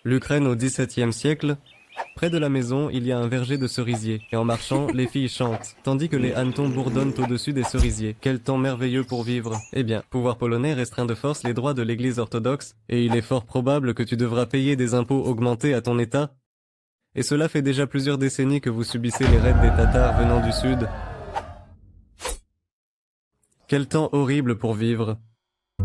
L'Ukraine au XVIIe siècle. Près de la maison, il y a un verger de cerisiers, et en marchant, les filles chantent, tandis que les hannetons bourdonnent au-dessus des cerisiers. Quel temps merveilleux pour vivre. Eh bien, pouvoir polonais restreint de force les droits de l'Église orthodoxe, et il est fort probable que tu devras payer des impôts augmentés à ton État. Et cela fait déjà plusieurs décennies que vous subissez les raids des Tatars venant du sud. Quel temps horrible pour vivre.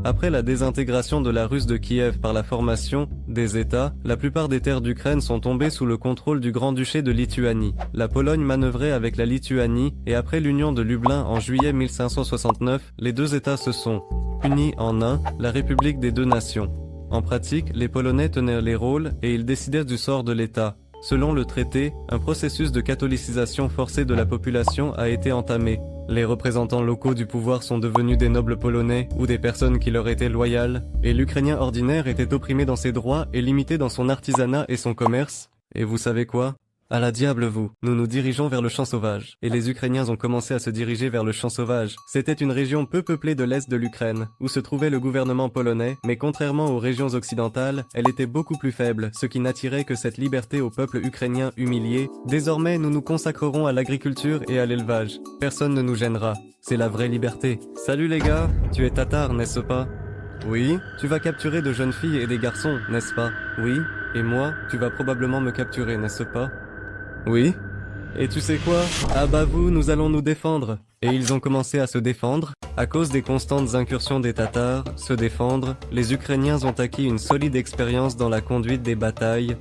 Après la désintégration de la Russe de Kiev par la formation des États, la plupart des terres d'Ukraine sont tombées sous le contrôle du Grand-Duché de Lituanie. La Pologne manœuvrait avec la Lituanie et après l'union de Lublin en juillet 1569, les deux États se sont unis en un, la République des deux nations. En pratique, les Polonais tenaient les rôles et ils décidaient du sort de l'État. Selon le traité, un processus de catholicisation forcée de la population a été entamé. Les représentants locaux du pouvoir sont devenus des nobles polonais ou des personnes qui leur étaient loyales, et l'Ukrainien ordinaire était opprimé dans ses droits et limité dans son artisanat et son commerce. Et vous savez quoi ? À la diable vous, nous nous dirigeons vers le champ sauvage. Et les Ukrainiens ont commencé à se diriger vers le champ sauvage. C'était une région peu peuplée de l'est de l'Ukraine, où se trouvait le gouvernement polonais, mais contrairement aux régions occidentales, elle était beaucoup plus faible, ce qui n'attirait que cette liberté au peuple ukrainien humilié. Désormais, nous nous consacrerons à l'agriculture et à l'élevage. Personne ne nous gênera. C'est la vraie liberté. Salut les gars, tu es tatar, n'est-ce pas ? Oui. Tu vas capturer de jeunes filles et des garçons, n'est-ce pas ? Oui. Et moi, tu vas probablement me capturer, n'est-ce pas ? Oui. Et tu sais quoi ? Ah bah vous, nous allons nous défendre. Et ils ont commencé à se défendre. À cause des constantes incursions des Tatars, se défendre, les Ukrainiens ont acquis une solide expérience dans la conduite des batailles.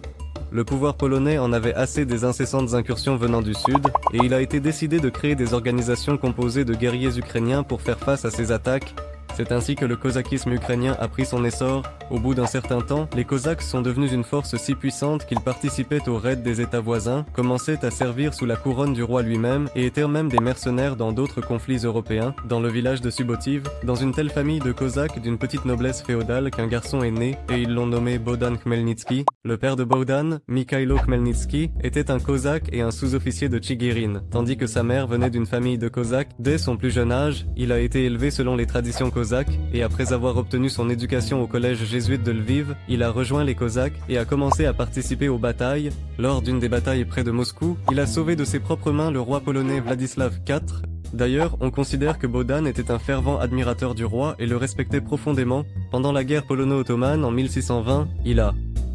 Le pouvoir polonais en avait assez des incessantes incursions venant du sud, et il a été décidé de créer des organisations composées de guerriers ukrainiens pour faire face à ces attaques. C'est ainsi que le cosaquisme ukrainien a pris son essor. Au bout d'un certain temps, les Cosaques sont devenus une force si puissante qu'ils participaient aux raids des États voisins, commençaient à servir sous la couronne du roi lui-même et étaient même des mercenaires dans d'autres conflits européens. Dans le village de Subotiv, dans une telle famille de Cosaques d'une petite noblesse féodale qu'un garçon est né et ils l'ont nommé Bohdan Khmelnytsky. Le père de Bohdan, Mikhailo Khmelnytsky, était un Cosaque et un sous-officier de Tchigirin, tandis que sa mère venait d'une famille de Cosaques. Dès son plus jeune âge, il a été élevé selon les traditions cosaques et après avoir obtenu son éducation au collège jésuite de Lviv, il a rejoint les Cosaques et a commencé à participer aux batailles. Lors d'une des batailles près de Moscou, il a sauvé de ses propres mains le roi polonais Vladislav IV. D'ailleurs, on considère que Bohdan était un fervent admirateur du roi et le respectait profondément. Pendant la guerre polono-ottomane en 1620, il a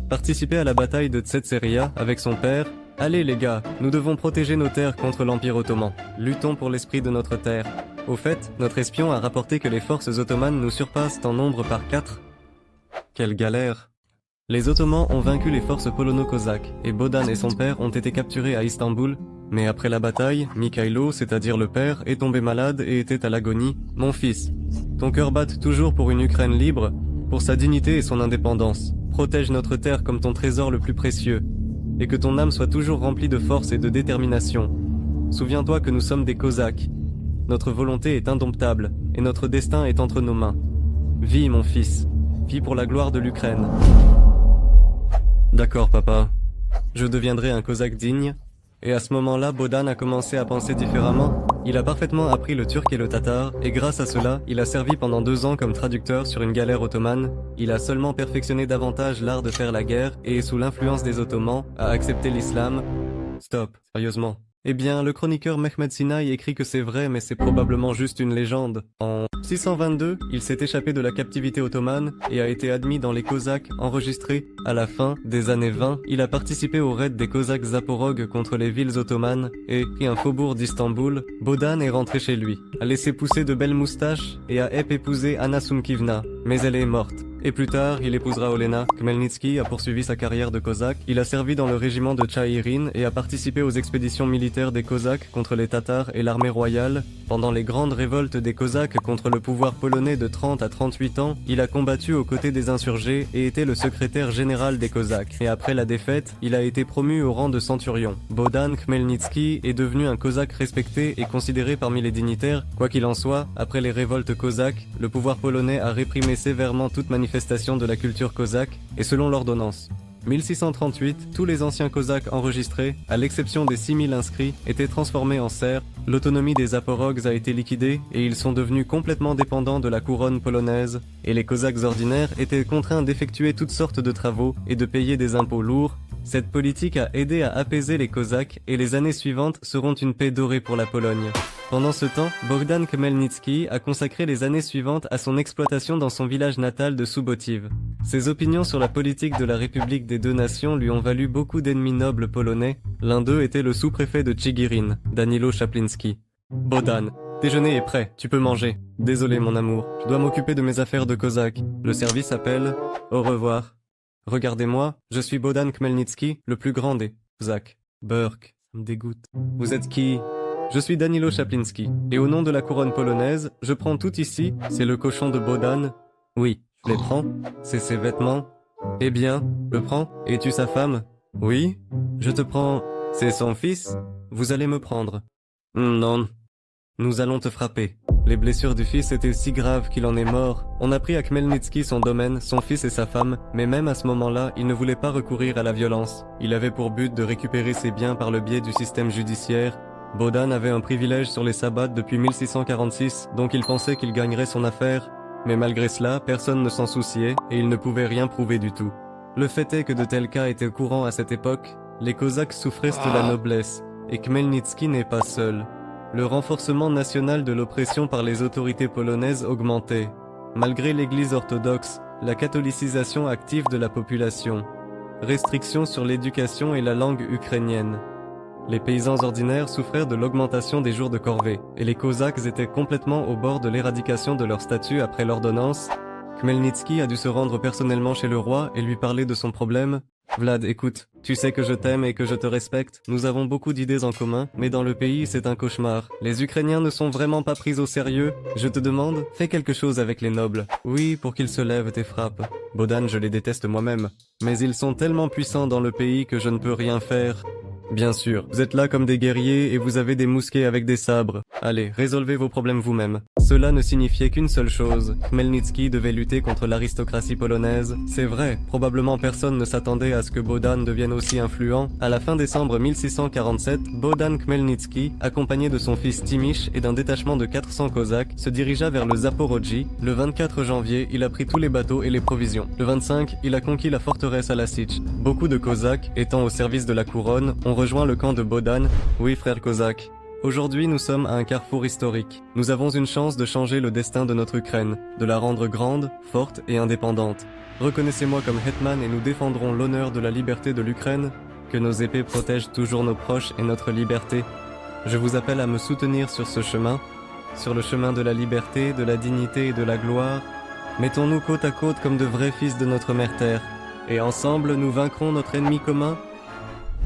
participé à la bataille de Tsetseria avec son père. Allez les gars, nous devons protéger nos terres contre l'Empire ottoman. Luttons pour l'esprit de notre terre. Au fait, notre espion a rapporté que les forces ottomanes nous surpassent en nombre par 4. Quelle galère! Les Ottomans ont vaincu les forces polono-cosaques, et Bohdan et son père ont été capturés à Istanbul. Mais après la bataille, Mikhailo, c'est-à-dire le père, est tombé malade et était à l'agonie. Mon fils, ton cœur batte toujours pour une Ukraine libre, pour sa dignité et son indépendance. Protège notre terre comme ton trésor le plus précieux, et que ton âme soit toujours remplie de force et de détermination. Souviens-toi que nous sommes des Cosaques. Notre volonté est indomptable, et notre destin est entre nos mains. Vis, mon fils. Vis pour la gloire de l'Ukraine. D'accord, papa. Je deviendrai un Cosaque digne. Et à ce moment-là, Bohdan a commencé à penser différemment. Il a parfaitement appris le turc et le tatar, et grâce à cela, il a servi pendant 2 ans comme traducteur sur une galère ottomane. Il a seulement perfectionné davantage l'art de faire la guerre, et sous l'influence des Ottomans, a accepté l'islam. Stop, sérieusement. Eh bien, le chroniqueur Mehmed Sinai écrit que c'est vrai, mais c'est probablement juste une légende. En 622, il s'est échappé de la captivité ottomane et a été admis dans les Cosaques enregistrés. À la fin des années 20, il a participé au raid des Cosaques zaporogues contre les villes ottomanes et, pris un faubourg d'Istanbul, Bohdan est rentré chez lui, a laissé pousser de belles moustaches et a épousé Anna Sumkivna, mais elle est morte. Et plus tard, il épousera Olena. Khmelnytsky a poursuivi sa carrière de Cosaque. Il a servi dans le régiment de Tchaïrin et a participé aux expéditions militaires des Cosaques contre les Tatars et l'armée royale. Pendant les grandes révoltes des Cosaques contre le pouvoir polonais de 30 à 38 ans, il a combattu aux côtés des insurgés et était le secrétaire général des Cosaques. Et après la défaite, il a été promu au rang de centurion. Bohdan Khmelnytsky est devenu un Cosaque respecté et considéré parmi les dignitaires. Quoi qu'il en soit, après les révoltes cosaques, le pouvoir polonais a réprimé sévèrement toute manifestation de la culture cosaque et selon l'ordonnance. 1638, tous les anciens Cosaques enregistrés, à l'exception des 6000 inscrits, étaient transformés en serfs, l'autonomie des Zaporogues a été liquidée et ils sont devenus complètement dépendants de la couronne polonaise, et les Cosaques ordinaires étaient contraints d'effectuer toutes sortes de travaux et de payer des impôts lourds. Cette politique a aidé à apaiser les Cosaques et les années suivantes seront une paix dorée pour la Pologne. Pendant ce temps, Bogdan Khmelnytsky a consacré les années suivantes à son exploitation dans son village natal de Subotiv. Ses opinions sur la politique de la République des deux nations lui ont valu beaucoup d'ennemis nobles polonais. L'un d'eux était le sous-préfet de Tchigirin, Danilo Chapliński. Bohdan, déjeuner est prêt, tu peux manger. Désolé mon amour, je dois m'occuper de mes affaires de Cosaque. Le service appelle. Au revoir. Regardez-moi, je suis Bogdan Khmelnytsky, le plus grand des Cosaques. Burk, ça me dégoûte. Vous êtes qui? Je suis Danilo Chapliński, et au nom de la couronne polonaise, je prends tout ici, c'est le cochon de Bohdan. Oui, je les prends. C'est ses vêtements. Eh bien, le prends. Es-tu sa femme? Oui. Je te prends. C'est son fils? Vous allez me prendre. Non. Nous allons te frapper. Les blessures du fils étaient si graves qu'il en est mort. On a pris à Khmelnytsky son domaine, son fils et sa femme, mais même à ce moment-là, il ne voulait pas recourir à la violence. Il avait pour but de récupérer ses biens par le biais du système judiciaire. Bohdan avait un privilège sur les sabbats depuis 1646, donc il pensait qu'il gagnerait son affaire. Mais malgré cela, personne ne s'en souciait et il ne pouvait rien prouver du tout. Le fait est que de tels cas étaient courants à cette époque. Les Cosaques souffraient de la noblesse, et Khmelnytsky n'est pas seul. Le renforcement national de l'oppression par les autorités polonaises augmentait. Malgré l'Église orthodoxe, la catholicisation active de la population. Restrictions sur l'éducation et la langue ukrainienne. Les paysans ordinaires souffraient de l'augmentation des jours de corvée, et les Cosaques étaient complètement au bord de l'éradication de leur statut après l'ordonnance. Khmelnytsky a dû se rendre personnellement chez le roi et lui parler de son problème. Vlad, écoute, tu sais que je t'aime et que je te respecte. Nous avons beaucoup d'idées en commun, mais dans le pays, c'est un cauchemar. Les Ukrainiens ne sont vraiment pas pris au sérieux. Je te demande, fais quelque chose avec les nobles. Oui, pour qu'ils se lèvent et frappent. Bohdan, je les déteste moi-même. Mais ils sont tellement puissants dans le pays que je ne peux rien faire. Bien sûr, vous êtes là comme des guerriers et vous avez des mousquets avec des sabres. Allez, résolvez vos problèmes vous-même. Cela ne signifiait qu'une seule chose. Khmelnytsky devait lutter contre l'aristocratie polonaise. C'est vrai, probablement personne ne s'attendait à ce que Bohdan devienne aussi influent. À la fin décembre 1647, Bogdan Khmelnytsky, accompagné de son fils Timish et d'un détachement de 400 Cosaques, se dirigea vers le Zaporojie. Le 24 janvier, il a pris tous les bateaux et les provisions. Le 25, il a conquis la forteresse à Lassitch. Beaucoup de Cosaques, étant au service de la couronne, ont rejoint le camp de Bohdan. Oui, frère Cosaque. Aujourd'hui, nous sommes à un carrefour historique. Nous avons une chance de changer le destin de notre Ukraine, de la rendre grande, forte et indépendante. Reconnaissez-moi comme Hetman et nous défendrons l'honneur de la liberté de l'Ukraine. Que nos épées protègent toujours nos proches et notre liberté. Je vous appelle à me soutenir sur ce chemin, sur le chemin de la liberté, de la dignité et de la gloire. Mettons-nous côte à côte comme de vrais fils de notre mère terre. Et ensemble, nous vaincrons notre ennemi commun.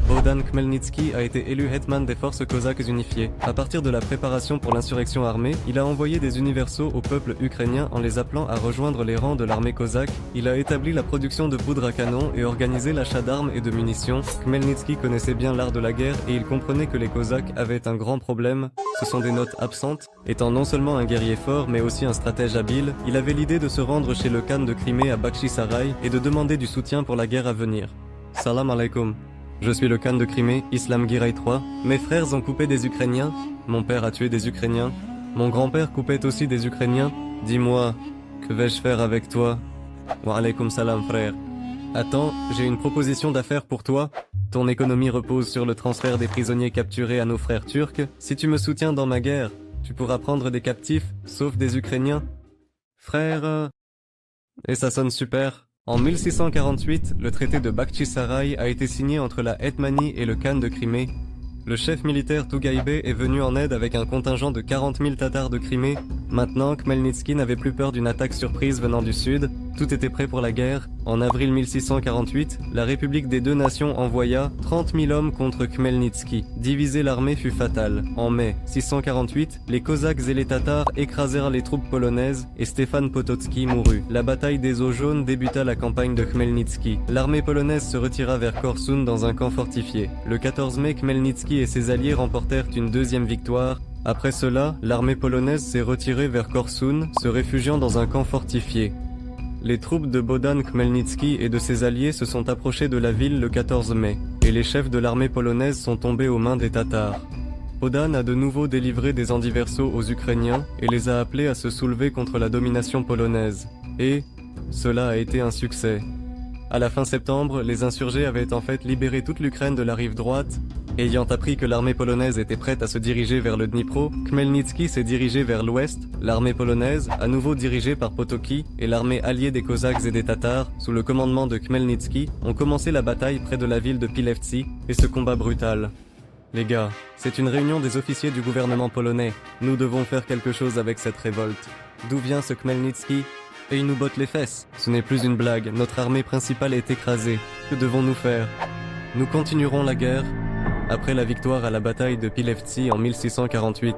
Bogdan Khmelnytsky a été élu hetman des forces cosaques unifiées. À partir de la préparation pour l'insurrection armée, il a envoyé des universaux au peuple ukrainien en les appelant à rejoindre les rangs de l'armée cosaque. Il a établi la production de poudre à canon et organisé l'achat d'armes et de munitions. Khmelnytsky connaissait bien l'art de la guerre et il comprenait que les Cosaques avaient un grand problème. Ce sont des notes absentes. Étant non seulement un guerrier fort mais aussi un stratège habile, il avait l'idée de se rendre chez le Khan de Crimée à Bakhchisarai et de demander du soutien pour la guerre à venir. Salam alaikum. Je suis le Khan de Crimée, Islam Giray III. Mes frères ont coupé des Ukrainiens. Mon père a tué des Ukrainiens. Mon grand-père coupait aussi des Ukrainiens. Dis-moi, que vais-je faire avec toi? Wa alaykoum salam, frère. Attends, j'ai une proposition d'affaires pour toi. Ton économie repose sur le transfert des prisonniers capturés à nos frères turcs. Si tu me soutiens dans ma guerre, tu pourras prendre des captifs, sauf des Ukrainiens. Frère... Et ça sonne super. En 1648, le traité de Bakhchisarai a été signé entre la Hetmanie et le Khan de Crimée. Le chef militaire Tougaïbé est venu en aide avec un contingent de 40 000 Tatars de Crimée. Maintenant, Khmelnytsky n'avait plus peur d'une attaque surprise venant du sud. Tout était prêt pour la guerre. En avril 1648, la République des deux nations envoya 30 000 hommes contre Khmelnytsky. Diviser l'armée fut fatal. En mai 648, les Cosaques et les Tatars écrasèrent les troupes polonaises et Stéphane Potocki mourut. La bataille des eaux jaunes débuta la campagne de Khmelnytsky. L'armée polonaise se retira vers Korsun dans un camp fortifié. Le 14 mai, Khmelnytsky et ses alliés remportèrent une deuxième victoire. Après cela, l'armée polonaise s'est retirée vers Korsun, se réfugiant dans un camp fortifié. les troupes de Bohdan Khmelnytsky et de ses alliés se sont approchées de la ville le 14 mai, et les chefs de l'armée polonaise sont tombés aux mains des Tatars. Bohdan a de nouveau délivré des antiversaux aux Ukrainiens et les a appelés à se soulever contre la domination polonaise. Et cela a été un succès. À la fin septembre, les insurgés avaient en fait libéré toute l'Ukraine de la rive droite. Ayant appris que l'armée polonaise était prête à se diriger vers le Dnipro, Khmelnytsky s'est dirigé vers l'ouest, l'armée polonaise, à nouveau dirigée par Potocki, et l'armée alliée des Cosaques et des Tatars, sous le commandement de Khmelnytsky, ont commencé la bataille près de la ville de Pilevtsi, et ce combat brutal. Les gars, c'est une réunion des officiers du gouvernement polonais. Nous devons faire quelque chose avec cette révolte. D'où vient ce Khmelnytsky ? Et il nous botte les fesses. Ce n'est plus une blague, notre armée principale est écrasée. Que devons-nous faire ? Nous continuerons la guerre. Après la victoire à la bataille de Pilevtsi en 1648,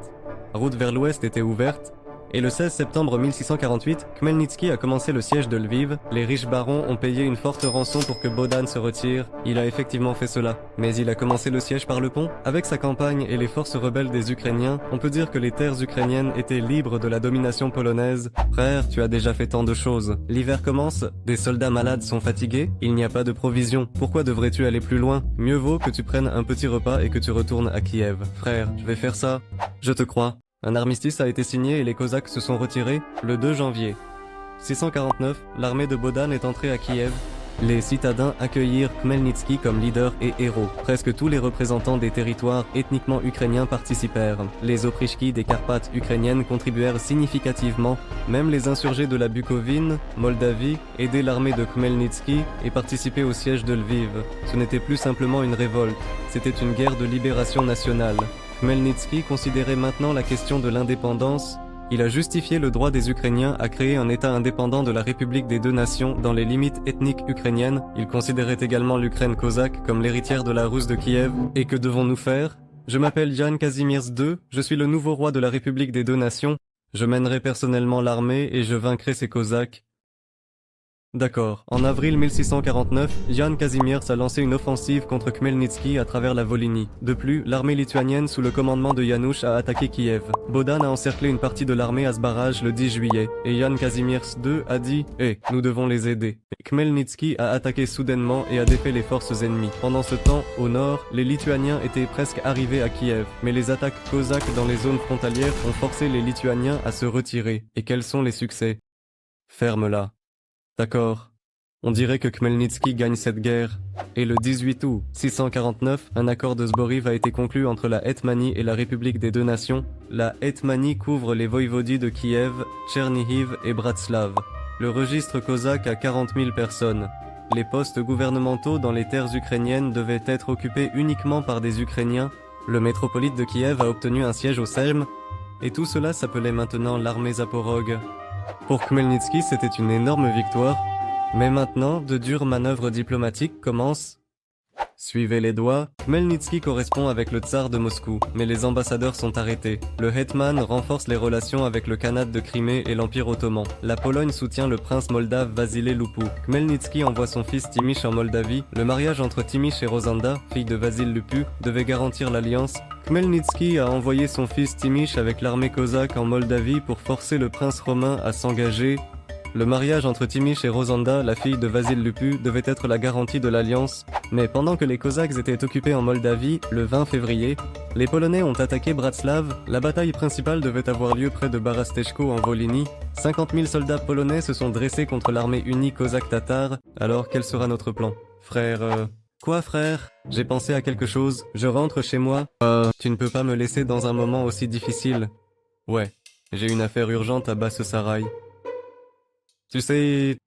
la route vers l'ouest était ouverte, et le 16 septembre 1648, Khmelnytsky a commencé le siège de Lviv. Les riches barons ont payé une forte rançon pour que Bohdan se retire. Il a effectivement fait cela. Mais il a commencé le siège par le pont. Avec sa campagne et les forces rebelles des Ukrainiens, on peut dire que les terres ukrainiennes étaient libres de la domination polonaise. Frère, tu as déjà fait tant de choses. L'hiver commence, des soldats malades sont fatigués, il n'y a pas de provisions. Pourquoi devrais-tu aller plus loin ? Mieux vaut que tu prennes un petit repas et que tu retournes à Kiev. Frère, je vais faire ça. Je te crois. Un armistice a été signé et les Cosaques se sont retirés le 2 janvier. 649, l'armée de Bohdan est entrée à Kiev. Les citadins accueillirent Khmelnytsky comme leader et héros. Presque tous les représentants des territoires ethniquement ukrainiens participèrent. Les oprichki des Carpates ukrainiennes contribuèrent significativement. Même les insurgés de la Bucovine, Moldavie, aidaient l'armée de Khmelnytsky et participaient au siège de Lviv. Ce n'était plus simplement une révolte, c'était une guerre de libération nationale. Khmelnytsky considérait maintenant la question de l'indépendance. Il a justifié le droit des Ukrainiens à créer un État indépendant de la République des deux nations dans les limites ethniques ukrainiennes. Il considérait également l'Ukraine cosaque comme l'héritière de la Russe de Kiev. Et que devons-nous faire ? Je m'appelle Jan Kazimierz II, je suis le nouveau roi de la République des deux nations. Je mènerai personnellement l'armée et je vaincrai ces Cosaques. D'accord. En avril 1649, Jan Kazimierz a lancé une offensive contre Khmelnytsky à travers la Volhynie. De plus, l'armée lituanienne sous le commandement de Janusz a attaqué Kiev. Bohdan a encerclé une partie de l'armée à ce barrage le 10 juillet, et Jan Kazimierz II a dit « nous devons les aider ». Khmelnytsky a attaqué soudainement et a défait les forces ennemies. Pendant ce temps, au nord, les Lituaniens étaient presque arrivés à Kiev, mais les attaques cosaques dans les zones frontalières ont forcé les Lituaniens à se retirer. Et quels sont les succès ? Ferme-la. D'accord. On dirait que Khmelnytsky gagne cette guerre. Et le 18 août 649, un accord de Zborov a été conclu entre la Hetmanie et la République des deux nations. La Hetmanie couvre les voïvodies de Kiev, Tchernihiv et Bratslav. Le registre cosaque a 40 000 personnes. Les postes gouvernementaux dans les terres ukrainiennes devaient être occupés uniquement par des Ukrainiens. Le métropolite de Kiev a obtenu un siège au Sejm, et tout cela s'appelait maintenant l'armée Zaporog. Pour Khmelnytsky, c'était une énorme victoire, mais maintenant, de dures manœuvres diplomatiques commencent. Suivez les doigts, Khmelnytsky correspond avec le tsar de Moscou, mais les ambassadeurs sont arrêtés. Le hetman renforce les relations avec le Khanat de Crimée et l'Empire ottoman. La Pologne soutient le prince moldave Vasile Lupu. Khmelnytsky envoie son fils Timish en Moldavie. Le mariage entre Timish et Rosanda, fille de Vasile Lupu, devait garantir l'alliance. Khmelnytsky a envoyé son fils Timish avec l'armée cosaque en Moldavie pour forcer le prince romain à s'engager. Le mariage entre Timish et Rosanda, la fille de Vasile Lupu, devait être la garantie de l'alliance. Mais pendant que les Cosaques étaient occupés en Moldavie, le 20 février, les Polonais ont attaqué Bratslav. La bataille principale devait avoir lieu près de Barastechko en Volhynie. 50 000 soldats polonais se sont dressés contre l'armée unie cosaque-tatar. Alors quel sera notre plan ? Frère, Quoi frère ? J'ai pensé à quelque chose. Je rentre chez moi. Tu ne peux pas me laisser dans un moment aussi difficile. Ouais, j'ai une affaire urgente à Basse-Saraï. Tu sais,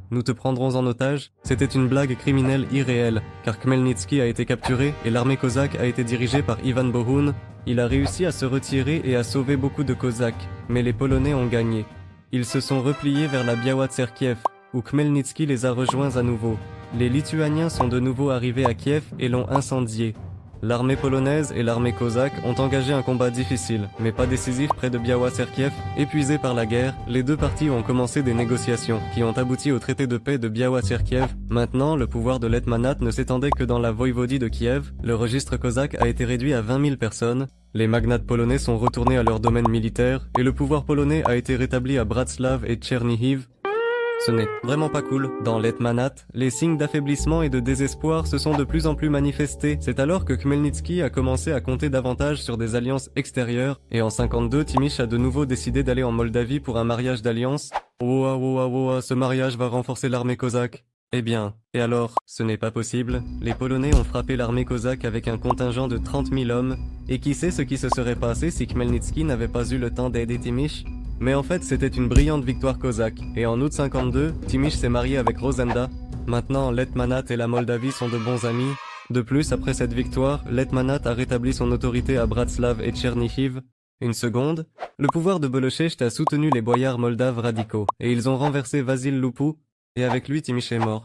nous te prendrons en otage. C'était une blague criminelle irréelle, car Khmelnytsky a été capturé et l'armée cosaque a été dirigée par Ivan Bohun. Il a réussi à se retirer et à sauver beaucoup de Cosaques, mais les Polonais ont gagné. Ils se sont repliés vers la Biała-Tserkiev, où Khmelnytsky les a rejoints à nouveau. Les Lituaniens sont de nouveau arrivés à Kiev et l'ont incendié. L'armée polonaise et l'armée cosaque ont engagé un combat difficile, mais pas décisif près de Biała-Tserkiev. Épuisés par la guerre, les deux parties ont commencé des négociations, qui ont abouti au traité de paix de Biała-Tserkiev. Maintenant, le pouvoir de l'Hetmanat ne s'étendait que dans la voïvodie de Kiev. Le registre cosaque a été réduit à 20 000 personnes. Les magnates polonais sont retournés à leur domaine militaire, et le pouvoir polonais a été rétabli à Bratslav et Tchernihiv. Ce n'est vraiment pas cool. Dans l'Hetmanat, les signes d'affaiblissement et de désespoir se sont de plus en plus manifestés. C'est alors que Khmelnytsky a commencé à compter davantage sur des alliances extérieures, et en 52, Timish a de nouveau décidé d'aller en Moldavie pour un mariage d'alliance. Ce mariage va renforcer l'armée cosaque. Eh bien, et alors, ce n'est pas possible. Les Polonais ont frappé l'armée cosaque avec un contingent de 30 000 hommes, et qui sait ce qui se serait passé si Khmelnytsky n'avait pas eu le temps d'aider Timish? Mais en fait, c'était une brillante victoire cosaque, et en août 52, Timish s'est marié avec Rosenda. Maintenant, l'Hetmanat et la Moldavie sont de bons amis. De plus, après cette victoire, l'Hetmanat a rétabli son autorité à Bratslav et Tchernihiv. Une seconde, le pouvoir de Bolochécht a soutenu les boyards moldaves radicaux, et ils ont renversé Vasil Lupu, et avec lui Timish est mort.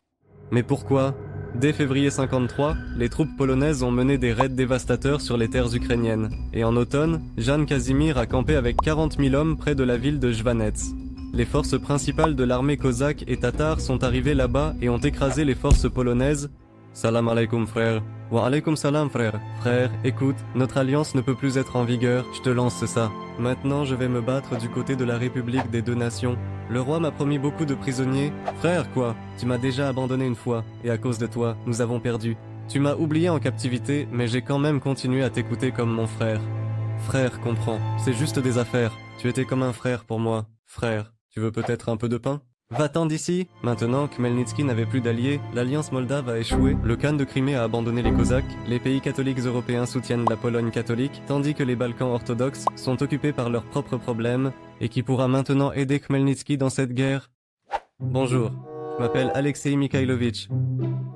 Mais pourquoi? Dès février 53, les troupes polonaises ont mené des raids dévastateurs sur les terres ukrainiennes, et en automne, Jan Kazimir a campé avec 40 000 hommes près de la ville de Jvanets. Les forces principales de l'armée cosaque et tatare sont arrivées là-bas et ont écrasé les forces polonaises. Salam alaikum frère. Wa alaikum salam frère. Frère, écoute, notre alliance ne peut plus être en vigueur, je te lance ça. Maintenant je vais me battre du côté de la République des deux nations. Le roi m'a promis beaucoup de prisonniers. Frère quoi? Tu m'as déjà abandonné une fois, et à cause de toi, nous avons perdu. Tu m'as oublié en captivité, mais j'ai quand même continué à t'écouter comme mon frère. Frère, comprends, c'est juste des affaires. Tu étais comme un frère pour moi. Frère, tu veux peut-être un peu de pain? Va-t'en d'ici. Maintenant, Khmelnytsky n'avait plus d'alliés, l'alliance moldave a échoué, le Khan de Crimée a abandonné les Cosaques, les pays catholiques européens soutiennent la Pologne catholique, tandis que les Balkans orthodoxes sont occupés par leurs propres problèmes, et qui pourra maintenant aider Khmelnytsky dans cette guerre? Bonjour, je m'appelle Alexei Mikhailovitch.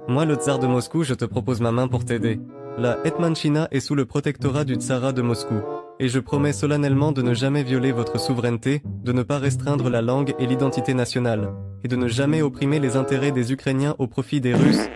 Moi, le tsar de Moscou, je te propose ma main pour t'aider. La Hetmanchina est sous le protectorat du tsarat de Moscou. Et je promets solennellement de ne jamais violer votre souveraineté, de ne pas restreindre la langue et l'identité nationale, et de ne jamais opprimer les intérêts des Ukrainiens au profit des Russes.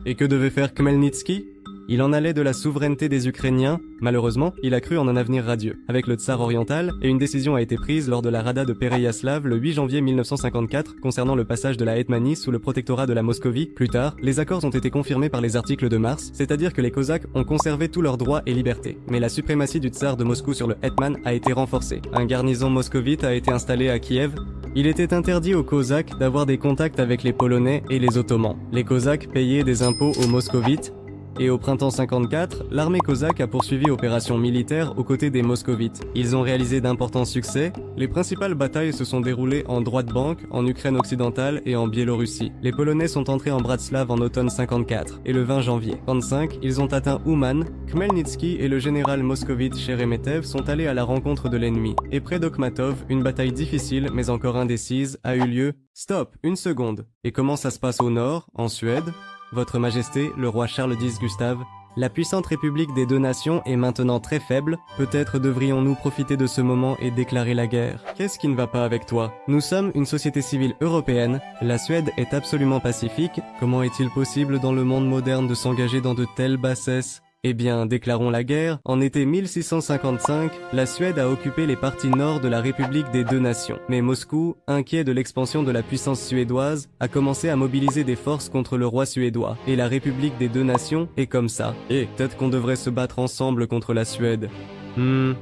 Et que devait faire Khmelnytsky? Il en allait de la souveraineté des Ukrainiens. Malheureusement, il a cru en un avenir radieux, avec le tsar oriental, et une décision a été prise lors de la Rada de Pereyaslav le 8 janvier 1954 concernant le passage de la Hetmanie sous le protectorat de la Moscovie. Plus tard, les accords ont été confirmés par les articles de mars, c'est-à-dire que les Cosaques ont conservé tous leurs droits et libertés. Mais la suprématie du tsar de Moscou sur le Hetman a été renforcée. Un garnison moscovite a été installé à Kiev. Il était interdit aux Cosaques d'avoir des contacts avec les Polonais et les Ottomans. Les Cosaques payaient des impôts aux Moscovites. Et au printemps 54, l'armée cosaque a poursuivi opérations militaires aux côtés des moscovites. Ils ont réalisé d'importants succès. Les principales batailles se sont déroulées en droite banque, en Ukraine occidentale et en Biélorussie. Les Polonais sont entrés en Bratslav en automne 54 et le 20 janvier 55, ils ont atteint Ouman. Khmelnytsky et le général moscovite Sheremetev sont allés à la rencontre de l'ennemi. Et près d'Okhmatov, une bataille difficile mais encore indécise a eu lieu. Stop, une seconde. Et comment ça se passe au nord, en Suède? Votre Majesté, le roi Charles X Gustave, la puissante République des deux nations est maintenant très faible, peut-être devrions-nous profiter de ce moment et déclarer la guerre. Qu'est-ce qui ne va pas avec toi? Nous sommes une société civile européenne, la Suède est absolument pacifique, comment est-il possible dans le monde moderne de s'engager dans de telles bassesses? Eh bien, déclarons la guerre. En été 1655, la Suède a occupé les parties nord de la République des deux nations. Mais Moscou, inquiet de l'expansion de la puissance suédoise, a commencé à mobiliser des forces contre le roi suédois. Et la République des deux nations est comme ça. Et peut-être qu'on devrait se battre ensemble contre la Suède.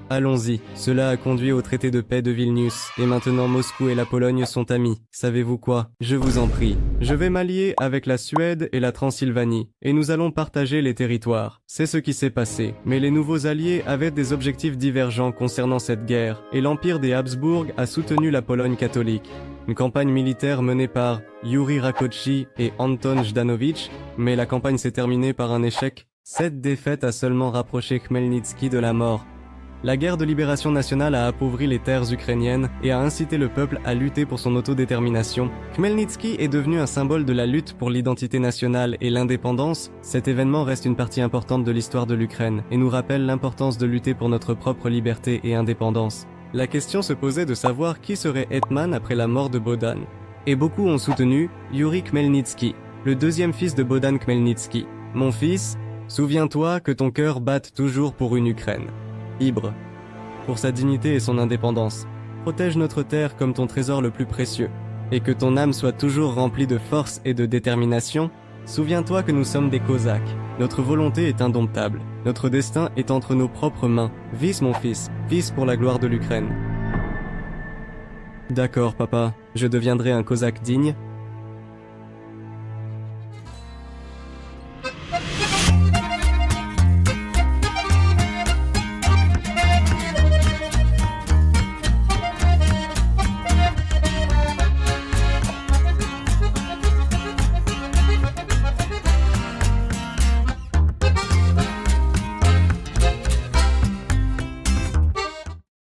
Allons-y. Cela a conduit au traité de paix de Vilnius. Et maintenant Moscou et la Pologne sont amis. Savez-vous quoi? Je vous en prie. Je vais m'allier avec la Suède et la Transylvanie. Et nous allons partager les territoires. C'est ce qui s'est passé. Mais les nouveaux alliés avaient des objectifs divergents concernant cette guerre. Et l'Empire des Habsbourg a soutenu la Pologne catholique. Une campagne militaire menée par Yuri Rakoczi et Anton Jdanowicz. Mais la campagne s'est terminée par un échec. Cette défaite a seulement rapproché Khmelnytsky de la mort. La guerre de libération nationale a appauvri les terres ukrainiennes et a incité le peuple à lutter pour son autodétermination. Khmelnytsky est devenu un symbole de la lutte pour l'identité nationale et l'indépendance. Cet événement reste une partie importante de l'histoire de l'Ukraine et nous rappelle l'importance de lutter pour notre propre liberté et indépendance. La question se posait de savoir qui serait Hetman après la mort de Bohdan. Et beaucoup ont soutenu Yuri Khmelnytsky, le deuxième fils de Bohdan Khmelnytsky. Mon fils, souviens-toi que ton cœur batte toujours pour une Ukraine libre, pour sa dignité et son indépendance. Protège notre terre comme ton trésor le plus précieux, et que ton âme soit toujours remplie de force et de détermination. Souviens-toi que nous sommes des Cosaques. Notre volonté est indomptable. Notre destin est entre nos propres mains. Vis mon fils, vis pour la gloire de l'Ukraine. D'accord, papa. Je deviendrai un cosaque digne,